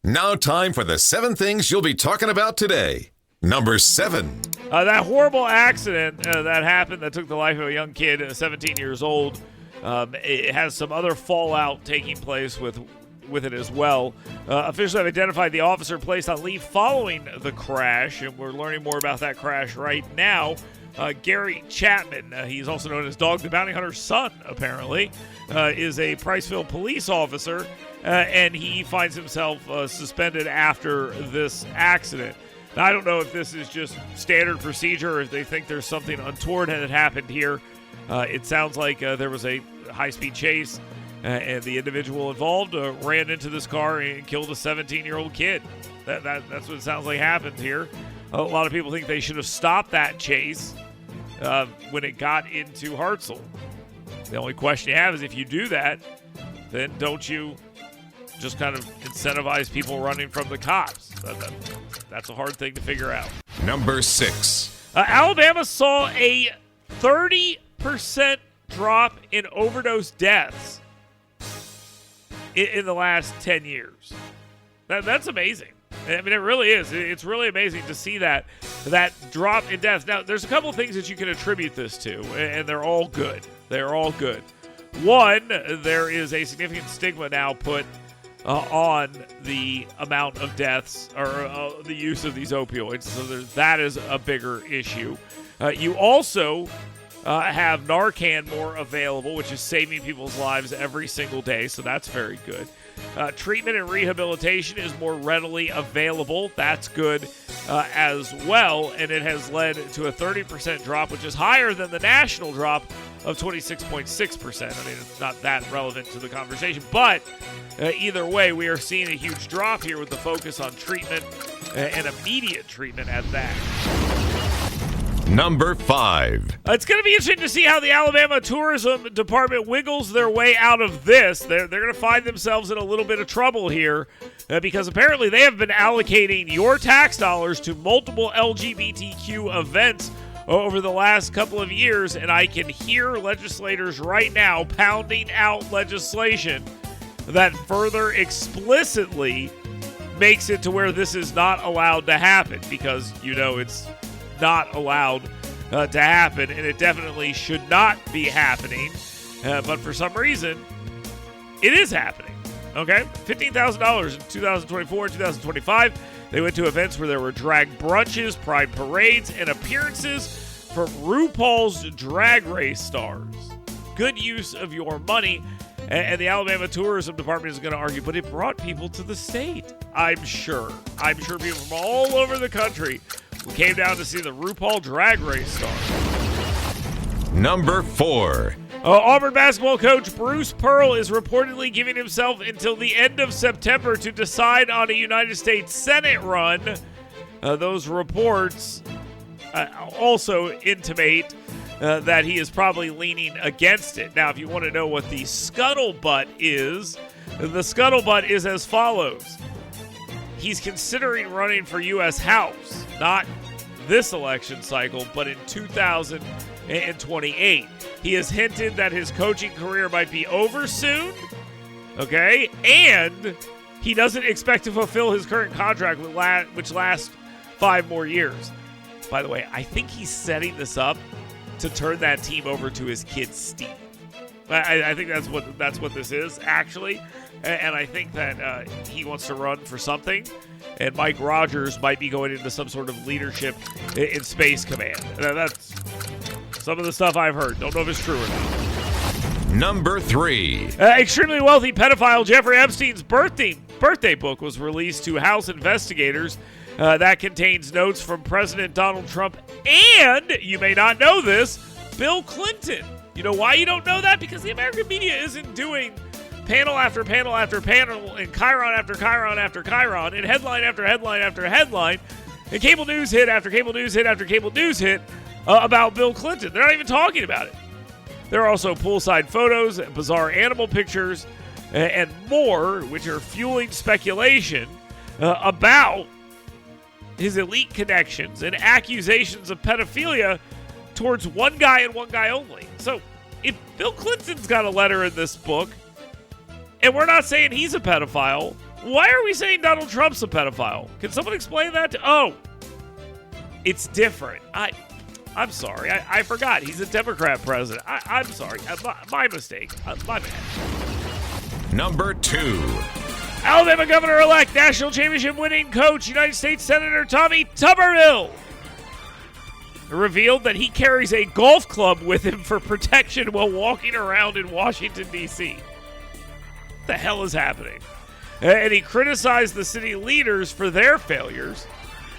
Now time for the 7 things you'll be talking about today. Number 7. That horrible accident that happened that took the life of a young kid, 17 years old, it has some other fallout taking place with it as well. Officials have identified the officer placed on leave following the crash, and we're learning more about that crash right now. Garry Chapman, he's also known as Dog the Bounty Hunter's son, apparently, is a Priceville police officer, and he finds himself suspended after this accident. Now, I don't know if this is just standard procedure or if they think there's something untoward that had happened here. It sounds like there was a high-speed chase, and the individual involved ran into this car and killed a 17-year-old kid. That's what it sounds like happened here. A lot of people think they should have stopped that chase when it got into Hartselle. The only question you have is if you do that, then don't you just kind of incentivize people running from the cops? That's a hard thing to figure out. Number 6. Alabama saw a 30% drop in overdose deaths in the last 10 years. That's amazing. I mean, it really is. It's really amazing to see that drop in deaths. Now, there's a couple of things that you can attribute this to, and they're all good. They're all good. One, there is a significant stigma now put on the amount of deaths or the use of these opioids. So that is a bigger issue. You also have NARCAN more available, which is saving people's lives every single day. So that's very good. Treatment and rehabilitation is more readily available. That's good as well. And it has led to a 30% drop, which is higher than the national drop of 26.6%. I mean, it's not that relevant to the conversation. But either way, we are seeing a huge drop here with the focus on treatment and immediate treatment at that. Number 5. It's going to be interesting to see how the Alabama Tourism Department wiggles their way out of this. They're going to find themselves in a little bit of trouble here because apparently they have been allocating your tax dollars to multiple LGBTQ events over the last couple of years, and I can hear legislators right now pounding out legislation that further explicitly makes it to where this is not allowed to happen because, it's not allowed to happen, and it definitely should not be happening. But for some reason, it is happening. Okay? $15,000 in 2024, 2025. They went to events where there were drag brunches, pride parades, and appearances from RuPaul's Drag Race stars. Good use of your money. And the Alabama Tourism Department is going to argue, but it brought people to the state. I'm sure people from all over the country who came down to see the RuPaul Drag Race stars. Number 4. Auburn basketball coach Bruce Pearl is reportedly giving himself until the end of September to decide on a United States Senate run. Those reports also intimate that he is probably leaning against it. Now, if you want to know what the scuttlebutt is, the scuttlebutt is as follows. He's considering running for U.S. House, not this election cycle, but in 2028. He has hinted that his coaching career might be over soon, okay? And he doesn't expect to fulfill his current contract, which lasts 5 more years. By the way, I think he's setting this up to turn that team over to his kid, Steve. I think that's what this is, actually. And I think that he wants to run for something, and Mike Rogers might be going into some sort of leadership in Space Command. That's some of the stuff I've heard. Don't know if it's true or not. Number 3. Extremely wealthy pedophile Jeffrey Epstein's birthday book was released to House investigators. That contains notes from President Donald Trump and, you may not know this, Bill Clinton. You know why you don't know that? Because the American media isn't doing panel after panel after panel and chyron after chyron after chyron and headline after headline after headline and cable news hit after cable news hit after cable news hit about Bill Clinton. They're not even talking about it. There are also poolside photos, bizarre animal pictures, and more, which are fueling speculation about his elite connections and accusations of pedophilia towards one guy and one guy only. So if Bill Clinton's got a letter in this book, and we're not saying he's a pedophile, Why are we saying Donald Trump's a pedophile? Can someone explain that? It's different. I'm sorry. I forgot. He's a Democrat president. I'm sorry. My mistake. My bad. Number 2. Alabama governor-elect, national championship winning coach, United States Senator Tommy Tuberville revealed that he carries a golf club with him for protection while walking around in Washington, D.C. What the hell is happening? And he criticized the city leaders for their failures,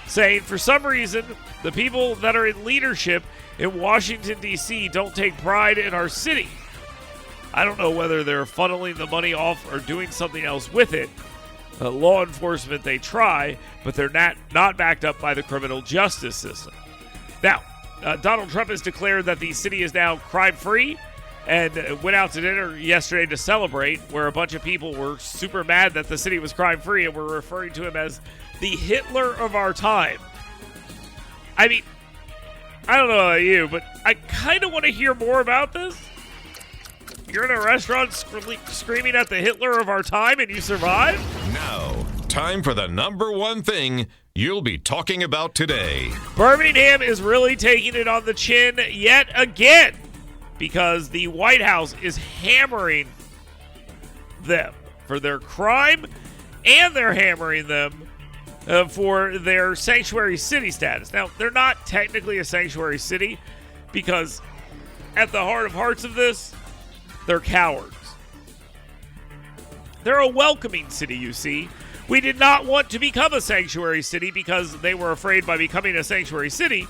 saying, for some reason, the people that are in leadership in Washington, D.C. don't take pride in our city. I don't know whether they're funneling the money off or doing something else with it. Law enforcement, they try, but they're not backed up by the criminal justice system. Now, Donald Trump has declared that the city is now crime-free and went out to dinner yesterday to celebrate, where a bunch of people were super mad that the city was crime-free and were referring to him as the Hitler of our time. I mean, I don't know about you, but I kind of want to hear more about this. You're in a restaurant screaming at the Hitler of our time and you survive? Now, time for the number 1 thing you'll be talking about today. Birmingham is really taking it on the chin yet again because the White House is hammering them for their crime, and they're hammering them for their sanctuary city status. Now, they're not technically a sanctuary city because at the heart of hearts of this, they're cowards. They're a welcoming city, you see. We did not want to become a sanctuary city because they were afraid by becoming a sanctuary city.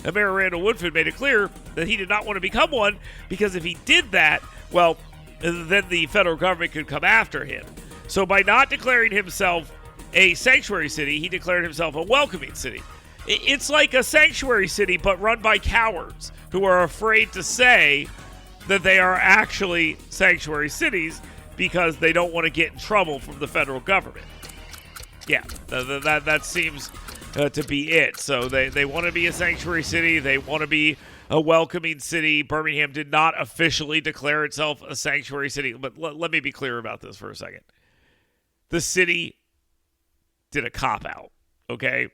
Mayor Randall Woodford made it clear that he did not want to become one because if he did that, well, then the federal government could come after him. So by not declaring himself a sanctuary city, he declared himself a welcoming city. It's like a sanctuary city, but run by cowards who are afraid to say that they are actually sanctuary cities because they don't want to get in trouble from the federal government. Yeah, that seems to be it. So they want to be a sanctuary city. They want to be a welcoming city. Birmingham did not officially declare itself a sanctuary city. But let me be clear about this for a second. The city did a cop-out, okay?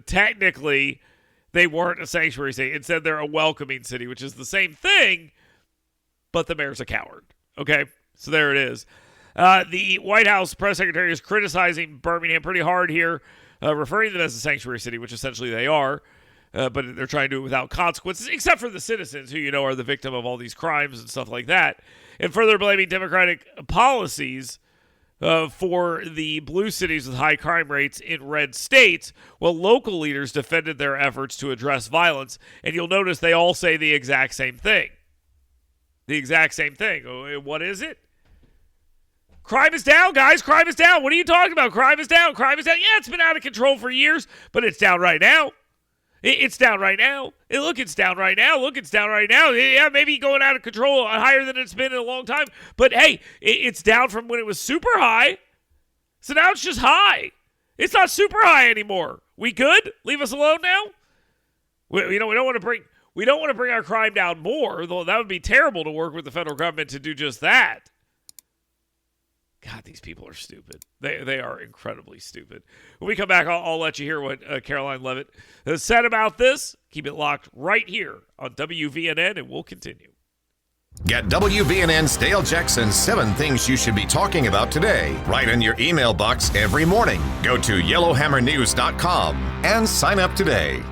Technically, they weren't a sanctuary city. Instead, they're a welcoming city, which is the same thing, but the mayor's a coward, okay? So there it is. The White House press secretary is criticizing Birmingham pretty hard here, referring to them as a sanctuary city, which essentially they are, but they're trying to do it without consequences, except for the citizens who, are the victim of all these crimes and stuff like that, and further blaming Democratic policies for the blue cities with high crime rates in red states, while local leaders defended their efforts to address violence, and you'll notice they all say the exact same thing. The exact same thing. What is it? Crime is down, guys. Crime is down. What are you talking about? Crime is down. Crime is down. Yeah, it's been out of control for years, but it's down right now. It's down right now. Look, it's down right now. Look, it's down right now. Yeah, maybe going out of control higher than it's been in a long time. But, hey, it's down from when it was super high. So now it's just high. It's not super high anymore. We good? Leave us alone now? We don't want to bring our crime down more, though that would be terrible to work with the federal government to do just that. God, these people are stupid. They are incredibly stupid. When we come back, I'll let you hear what Caroline Levitt has said about this. Keep it locked right here on WVNN, and we'll continue. Get WVNN's Dale Jackson's 7 Things You Should Be Talking About Today right in your email box every morning. Go to yellowhammernews.com and sign up today.